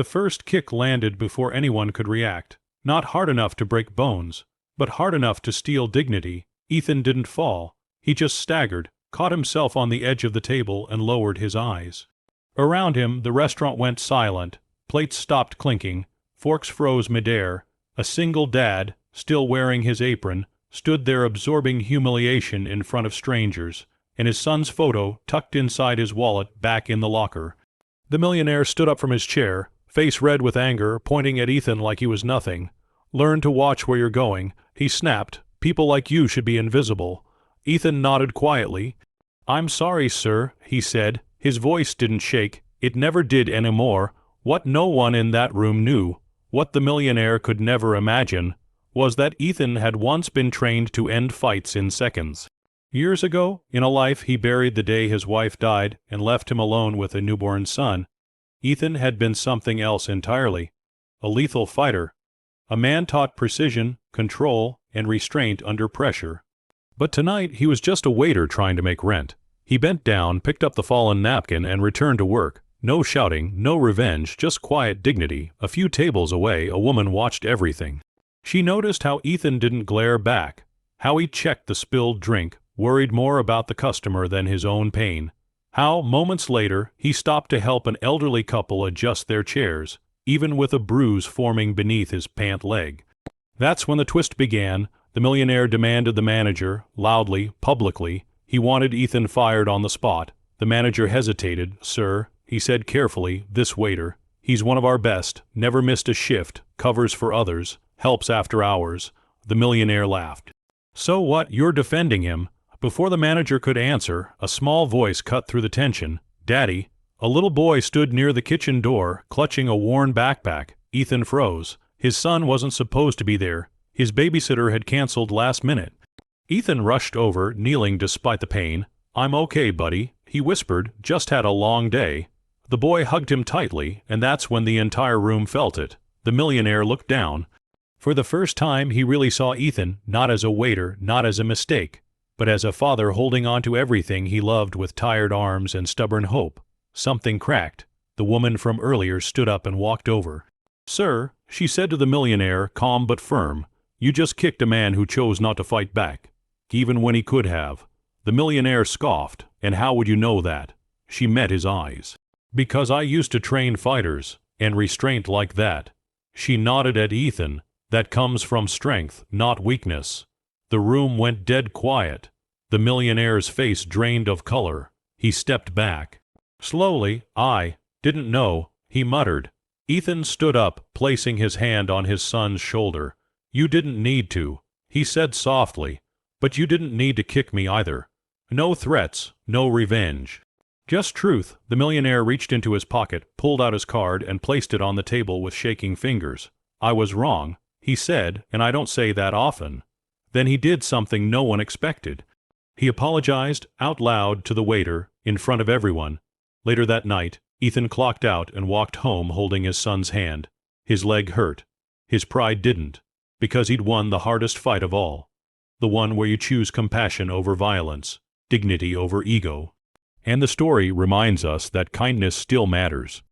The first kick landed before anyone could react. Not hard enough to break bones, but hard enough to steal dignity. Ethan didn't fall. He just staggered, caught himself on the edge of the table, and lowered his eyes. Around him, the restaurant went silent. Plates stopped clinking. Forks froze midair. A single dad, still wearing his apron, stood there absorbing humiliation in front of strangers, and his son's photo tucked inside his wallet back in the locker. The millionaire stood up from his chair, face red with anger, pointing at Ethan like he was nothing. "Learn to watch where you're going," he snapped. "People like you should be invisible." Ethan nodded quietly. "I'm sorry, sir," he said. His voice didn't shake. It never did anymore. What no one in that room knew, what the millionaire could never imagine, was that Ethan had once been trained to end fights in seconds. Years ago, in a life he buried the day his wife died and left him alone with a newborn son, Ethan had been something else entirely. A lethal fighter. A man taught precision, control, and restraint under pressure. But tonight he was just a waiter trying to make rent. He bent down, picked up the fallen napkin, and returned to work. No shouting, no revenge, just quiet dignity. A few tables away, a woman watched everything. She noticed how Ethan didn't glare back, how he checked the spilled drink, worried more about the customer than his own pain. How, moments later, he stopped to help an elderly couple adjust their chairs, even with a bruise forming beneath his pant leg. That's when the twist began. The millionaire demanded the manager, loudly, publicly. He wanted Ethan fired on the spot. The manager hesitated. "Sir," he said carefully, "this waiter. He's one of our best, never missed a shift, covers for others, helps after hours." The millionaire laughed. "So what? You're defending him." Before the manager could answer, a small voice cut through the tension. "Daddy." A little boy stood near the kitchen door, clutching a worn backpack. Ethan froze. His son wasn't supposed to be there. His babysitter had canceled last minute. Ethan rushed over, kneeling despite the pain. "I'm okay, buddy," he whispered. "Just had a long day." The boy hugged him tightly, and that's when the entire room felt it. The millionaire looked down. For the first time he really saw Ethan, not as a waiter, not as a mistake, but as a father holding on to everything he loved with tired arms and stubborn hope. Something cracked. The woman from earlier stood up and walked over. "Sir," she said to the millionaire, calm but firm, "you just kicked a man who chose not to fight back, even when he could have." The millionaire scoffed. "And how would you know that?" She met his eyes. "Because I used to train fighters, and restraint like that." She nodded at Ethan. "That comes from strength, not weakness." The room went dead quiet. The millionaire's face drained of color. He stepped back. Slowly, "I didn't know," he muttered. Ethan stood up, placing his hand on his son's shoulder. "You didn't need to," he said softly, "but you didn't need to kick me either. No threats, no revenge. Just truth." The millionaire reached into his pocket, pulled out his card, and placed it on the table with shaking fingers. "I was wrong," he said, "and I don't say that often." Then he did something no one expected. He apologized out loud to the waiter, in front of everyone. Later that night, Ethan clocked out and walked home holding his son's hand. His leg hurt. His pride didn't, because he'd won the hardest fight of all. The one where you choose compassion over violence, dignity over ego. And the story reminds us that kindness still matters.